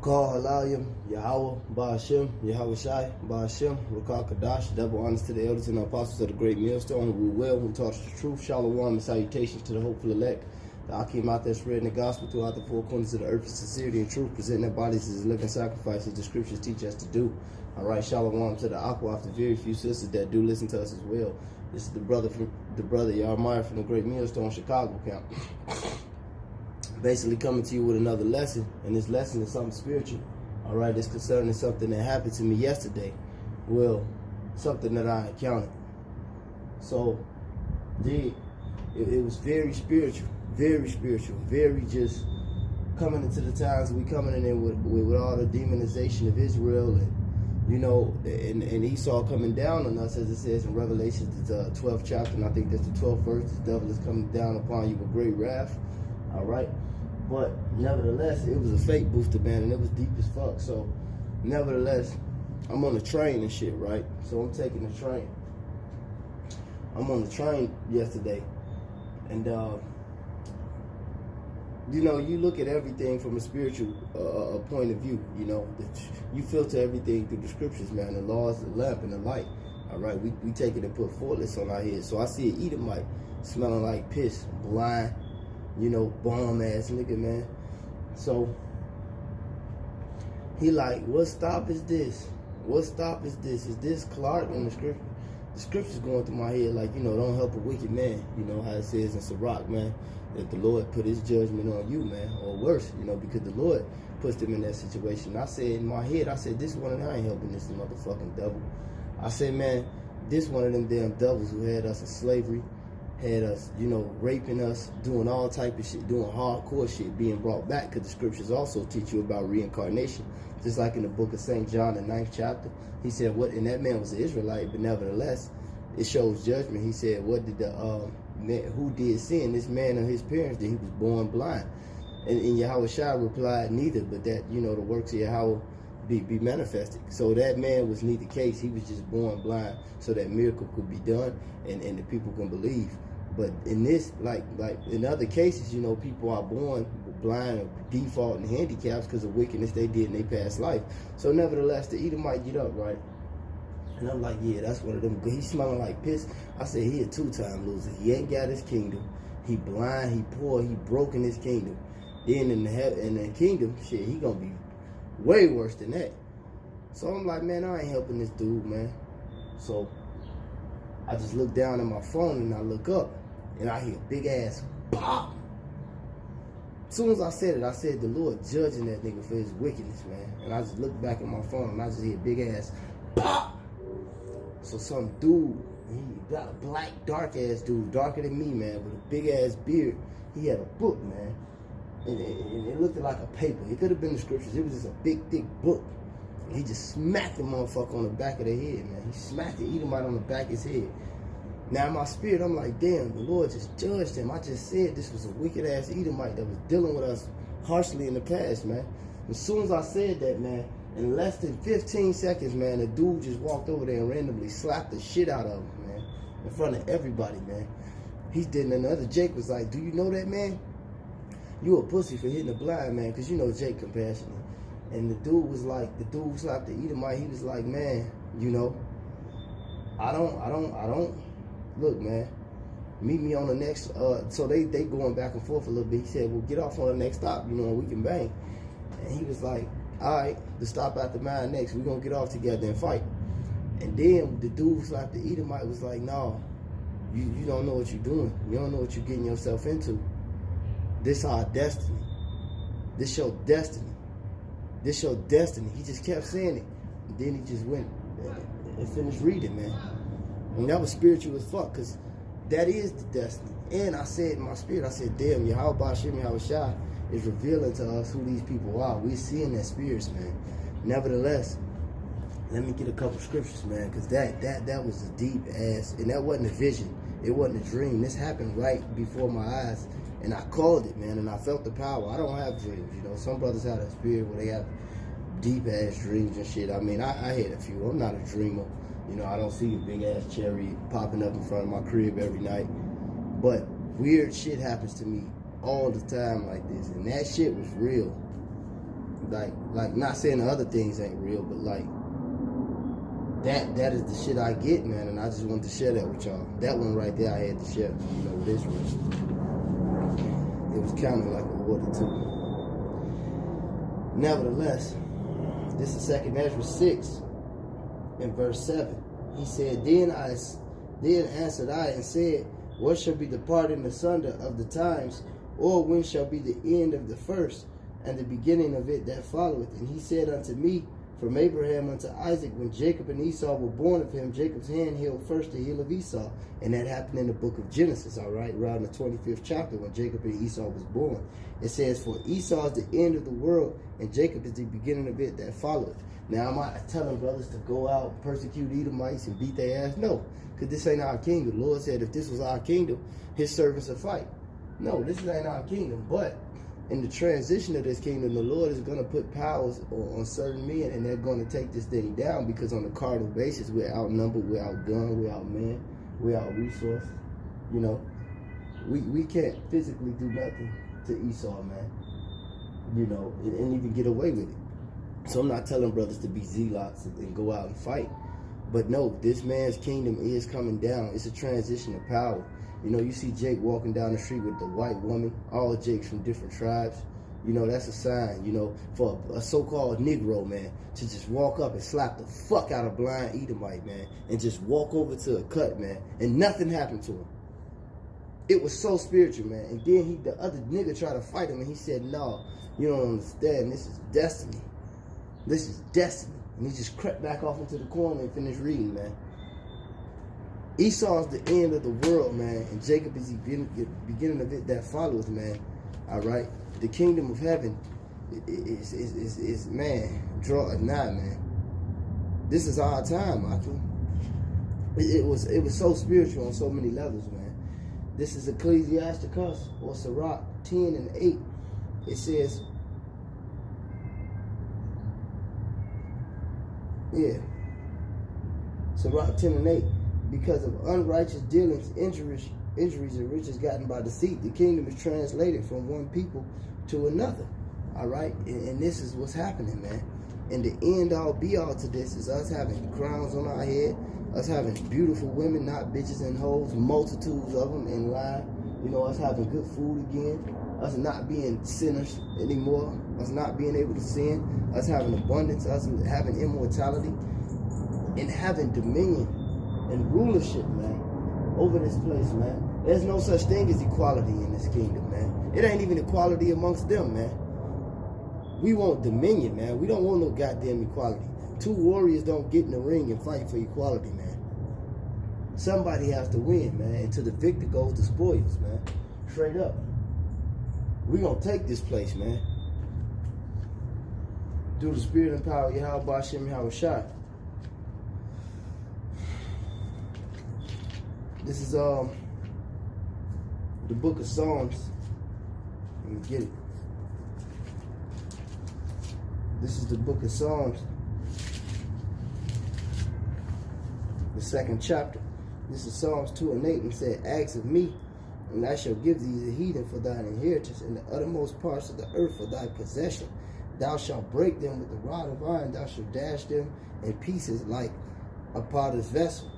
Call Halayim, Yahweh, Ba'ashem, Yahweh Shai, Ba'ashem, Rakal Kadash, double honors to the elders and the apostles of the great millstone who rule well, who taught us the truth. Shalom and salutations to the hopeful elect. The Akim out there spreading the gospel throughout the four corners of the earth in sincerity and truth, presenting their bodies as a living sacrifice as the scriptures teach us to do. All right, shalom to the Aqua, after very few sisters that do listen to us as well. This is the brother Yarmaya from the great millstone Chicago camp. Basically coming to you with another lesson, and this lesson is something spiritual. All right, it's concerning something that happened to me yesterday. Well, something that I encountered. So, it was very spiritual, very just coming into the times we coming in there with all the demonization of Israel and, you know, and Esau coming down on us, as it says in Revelation, the 12th chapter, and I think that's the 12th verse. The devil is coming down upon you with great wrath. All right. But nevertheless, it was a fake booster, man, and it was deep as fuck. So, nevertheless, I'm on the train and shit, right? So I'm taking the train. I'm on the train yesterday, and you know, you look at everything from a spiritual point of view. You know, you filter everything through the scriptures, man. The law is the lamp and the light. All right, we take it and put forklifts on our heads. So I see an Edomite smelling like piss, blind. You know, bomb ass nigga, man. So he like, what stop is this? What stop is this? Is this Clark in the scripture? The scripture's going through my head like, you know, don't help a wicked man. You know how it says in Sirach, man, that the Lord put his judgment on you, man, or worse, you know, because the Lord puts them in that situation. I said in my head, I said, this one, I ain't helping this motherfucking devil. I said, man, this one of them damn devils who had us in slavery, had us, you know, raping us, doing all type of shit, doing hardcore shit, being brought back, because the scriptures also teach you about reincarnation. Just like in the book of St. John, the 9th chapter, he said, what, and that man was an Israelite, but nevertheless, it shows judgment. He said, what did the, man, who did sin, this man or his parents, that he was born blind? And Yahweh Shai replied, neither, but that, you know, the works of Yahweh be manifested. So that man was neither case. He was just born blind so that miracle could be done and the people can believe. But in this, like in other cases, you know, people are born blind or default and handicaps because of wickedness they did in their past life. So nevertheless, the Edomite get up, right? And I'm like, yeah, that's one of them. He's smelling like piss. I said, he a two-time loser. He ain't got his kingdom. He blind, he poor, he broke in his kingdom. Then in the kingdom, shit, he gonna be way worse than that. So I'm like, man, I ain't helping this dude, man. So I just look down at my phone and I look up. And I hear a big ass pop. As soon as I said it, I said the Lord judging that nigga for his wickedness, man. And I just looked back at my phone and I just hear a big ass pop. So some dude, he got a black, dark ass dude, darker than me, man, with a big ass beard. He had a book, man. And it looked like a paper. It could have been the scriptures. It was just a big, thick book. And he just smacked the motherfucker on the back of the head, man. He smacked the Edomite on the back of his head. Now in my spirit, I'm like, damn, the Lord just judged him. I just said this was a wicked-ass Edomite that was dealing with us harshly in the past, man. As soon as I said that, man, in less than 15 seconds, man, the dude just walked over there and randomly slapped the shit out of him, man, in front of everybody, man. He did, and another Jake was like, do you know that, man? You a pussy for hitting a blind man, because you know Jake compassionate. And the dude was like, the dude slapped the Edomite, he was like, man, you know, I don't. Look, man, meet me on the next, so they going back and forth a little bit. He said, well, get off on the next stop, you know, we can bang. And he was like, all right, the stop after mine next, we're going to get off together and fight. And then the dude was like, the Edomite was like, no, you don't know what you're doing. You don't know what you're getting yourself into. This our destiny. This your destiny. This your destiny. He just kept saying it. And then he just went and finished reading, man. And that was spiritual as fuck, because that is the destiny. And I said in my spirit, I said, damn, Yahweh Ba'ashem, Yahweh Shai is revealing to us who these people are. We're seeing their spirits, man. Nevertheless, let me get a couple scriptures, man, because that was a deep ass, and that wasn't a vision. It wasn't a dream. This happened right before my eyes, and I called it, man, and I felt the power. I don't have dreams, you know. Some brothers have a spirit where they have deep ass dreams and shit. I mean, I had a few. I'm not a dreamer. You know, I don't see a big-ass cherry popping up in front of my crib every night. But weird shit happens to me all the time like this. And that shit was real. Like not saying the other things ain't real, but like that is the shit I get, man, and I just wanted to share that with y'all. That one right there I had to share, you know, with Israel. It was kind of like a water to me. Nevertheless, this is 2nd Ezra 6 in verse 7. He said, Then answered I and said, What shall be the parting asunder of the times, or when shall be the end of the first, and the beginning of it that followeth? And he said unto me, From Abraham unto Isaac, when Jacob and Esau were born of him, Jacob's hand held first the heel of Esau. And that happened in the book of Genesis, all right, around the 25th chapter, when Jacob and Esau was born. It says, For Esau is the end of the world, and Jacob is the beginning of it that followeth. Now, am I telling brothers to go out and persecute Edomites and beat their ass? No, because this ain't our kingdom. The Lord said if this was our kingdom, his servants would fight. No, this ain't our kingdom, but in the transition of this kingdom, the Lord is going to put powers on certain men, and they're going to take this thing down, because on a carnal basis, we're outnumbered, we're outgunned, we're outmanned, we're out-resourced. You know, we can't physically do nothing to Esau, man. You know, and even get away with it. So I'm not telling brothers to be zealots and go out and fight. But no, this man's kingdom is coming down. It's a transition of power. You know, you see Jake walking down the street with the white woman, all Jakes from different tribes. You know, that's a sign, you know, for a so-called Negro, man, to just walk up and slap the fuck out of blind Edomite, man, and just walk over to a cut, man, and nothing happened to him. It was so spiritual, man. And then the other nigga tried to fight him, and he said, no, you don't understand. This is destiny. This is destiny. And he just crept back off into the corner and finished reading, man. Esau is the end of the world, man, and Jacob is the beginning of it that follows, man. All right? The kingdom of heaven is man, draw it nigh, man. This is our time, Michael. It was so spiritual on so many levels, man. This is Ecclesiasticus, or Sirach 10 and 8. It says, Sirach 10 and 8. Because of unrighteous dealings, injuries, and riches gotten by deceit, the kingdom is translated from one people to another. All right? And this is what's happening, man. And the end-all, be-all to this is us having crowns on our head, us having beautiful women, not bitches and hoes, multitudes of them in line. You know, us having good food again, us not being sinners anymore, us not being able to sin, us having abundance, us having immortality, and having dominion and rulership, man, over this place, man. There's no such thing as equality in this kingdom, man. It ain't even equality amongst them, man. We want dominion, man. We don't want no goddamn equality. Two warriors don't get in the ring and fight for equality, man. Somebody has to win, man. And to the victor goes the spoils, man. Straight up. We gonna take this place, man. Through the spirit and power of Yahweh Bashem Yahushua. This is the book of Psalms. Let me get it. This is the book of Psalms, the 2nd chapter. This is Psalms 2 and 8, and said, Ask of me, and I shall give thee the heathen for thine inheritance, and the uttermost parts of the earth for thy possession. Thou shalt break them with the rod of iron, thou shalt dash them in pieces like a potter's vessel.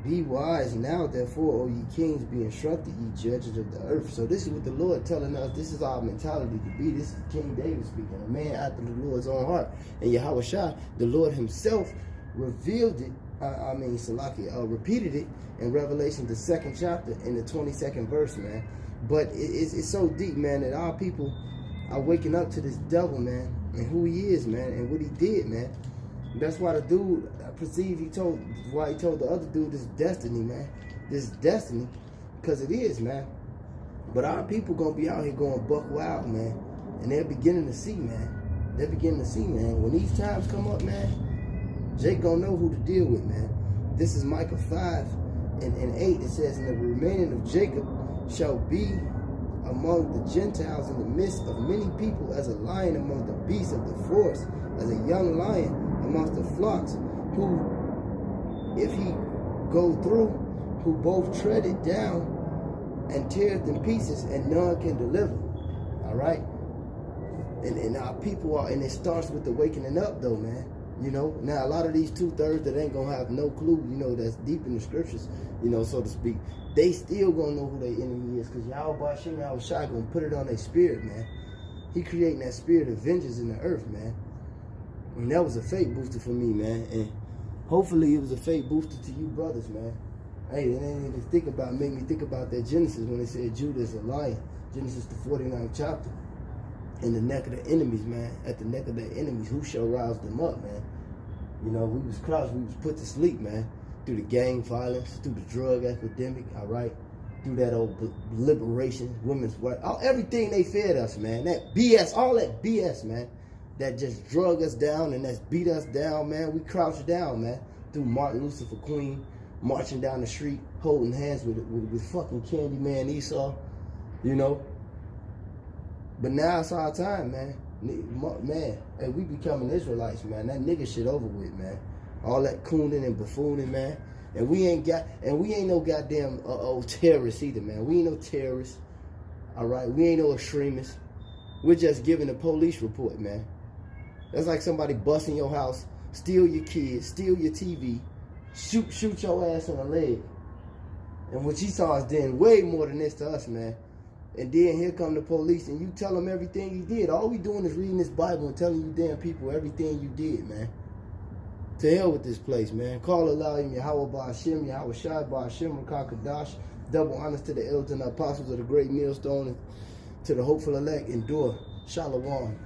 Be wise now, therefore, O ye kings, be instructed, ye judges of the earth. So this is what the Lord telling us. This is our mentality to be. This is King David speaking, a man after the Lord's own heart. And Yahushua, the Lord himself, revealed it, repeated it in Revelation, the 2nd chapter, in the 22nd verse, man. But it's so deep, man, that our people are waking up to this devil, man, and who he is, man, and what he did, man. That's why the dude perceived, he told the other dude, this destiny, man. This destiny, because it is, man. But our people gonna be out here going buck wild, man. And they're beginning to see, man. They're beginning to see, man. When these times come up, man, Jake gonna know who to deal with, man. This is Micah 5 and 8. It says, And the remaining of Jacob shall be among the Gentiles in the midst of many people, as a lion among the beasts of the forest, as a young lion amongst the flocks, who, if he go through, who both tread it down and tear it in pieces, and none can deliver. All right? And our people are, and it starts with the wakening up though, man. You know, now a lot of these 2/3 that ain't gonna have no clue, you know, that's deep in the scriptures, you know, so to speak, they still gonna know who their enemy is, because Yahweh Shem Yahweh Shai gonna put it on their spirit, man. He creating that spirit of vengeance in the earth, man. And that was a fake booster for me, man. And hopefully it was a fake booster to you brothers, man. Hey, and then make me think about that Genesis when it said Judah is a lion. Genesis the 49th chapter. In the neck of the enemies, man. At the neck of their enemies, who shall rouse them up, man? You know, we was crouched, we was put to sleep, man. Through the gang violence, through the drug epidemic, all right? Through that old liberation, women's right, everything they fed us, man. That BS, all that BS, man. That just drug us down and that's beat us down, man. We crouched down, man. Through Martin Lucifer Queen, marching down the street, holding hands with fucking Candyman Esau, you know? But now it's our time, man. Man, hey, we becoming Israelites, man. That nigga shit over with, man. All that cooning and buffooning, man. And we ain't no goddamn terrorists either, man. We ain't no terrorists, all right? We ain't no extremists. We're just giving a police report, man. That's like somebody busting your house, steal your kids, steal your TV, shoot your ass on the leg. And what you saw is doing way more than this to us, man. And then here come the police and you tell them everything you did. All we doing is reading this Bible and telling you damn people everything you did, man. To hell with this place, man. Call Allah Yahweh Ba'ashem, Yahweh Shai Ba'ashem, Rakakadash. Double honors to the elders and the apostles of the great millstone, and to the hopeful elect. Endure. Shalom.